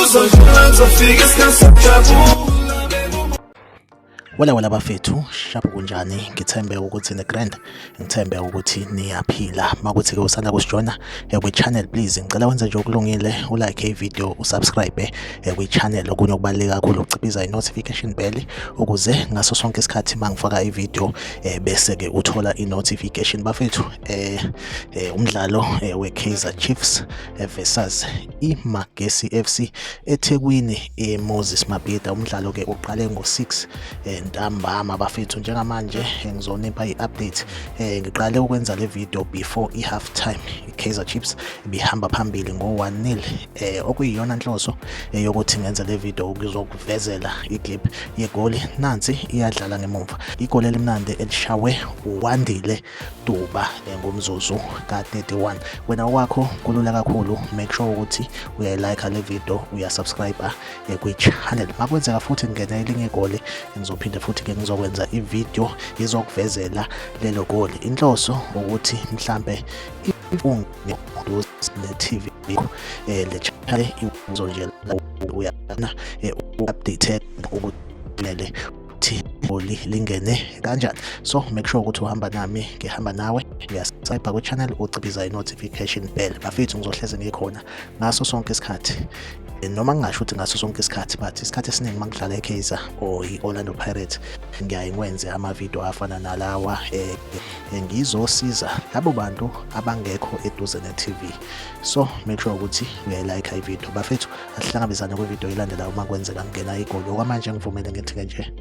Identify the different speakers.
Speaker 1: uzodlula ngizofika isikhathi sokujabula.
Speaker 2: Wala bafethu, shapho kunjani? Ngithembe ukuthi negrand, ngithembe ukuthi niyaphila. Makuthi ke usanda kusijoina kwi channel, please ngicela wenze nje okulungile, ulike i-video, usubscribe kwi channel. Okunye okubaluleke kakhulu ukuciphiza i-notification bell ukuze ngaso sonke isikhathi mangifaka i-video bese ke uthola i-notification. Bafethu, umdlalo we-Kaizer Chiefs versus iMagesi FC eThekwini eMoses Mabhida. Umdlalo ke uqale ngo-6 ntambama bafethu. Njengamanje ngizonipha i-update. Ngiqale ukwenza le video before i-half time. I-Kaizer Chiefs bihamba phambili ngo-1-0, okuyiyona nhloso yokuthi ngenze le video ukuzokuvezela i-clip yegoli. Nansi iyadlala ngemuva, igoli elimnandi elishawe uWandile Duba ngomzuzu ka-31. Wena wakho kulula kakhulu, make sure ukuthi uyayilike le video, uyasubscribe kwi channel. Makwenzeka futhi ngena elinye igoli, ngizophinde futhi ke ngizokwenza i-video izokuvezela lelo goli. Inhloso ukuthi mhlambe ne-TV le channel izonjela uyana update ukuthi goli lingene kanjani. So make sure ukuthi uhamba nami, ngihamba nawe, ngiyasubscribe ku channel, uciphiza i-notification bell. Bafethu ngizohleze ngikhona ngaso sonke isikhathi, noma ngingasho ukuthi ngaso sonke isikhathi, but isikhathi esiningi mangidlala eKaizer or i-Orlando Pirates ngiyaye ngwenze ama-video afana nalawa, ngizosiza labo bantu abangekho eduze ne-TV. So make sure ukuthi uyayilike i-video. Bafethu, asihlangabezane kwi-video elandelayo uma kwenzeka ngena igoli. Okwamanje ngivumele ngithi ke nje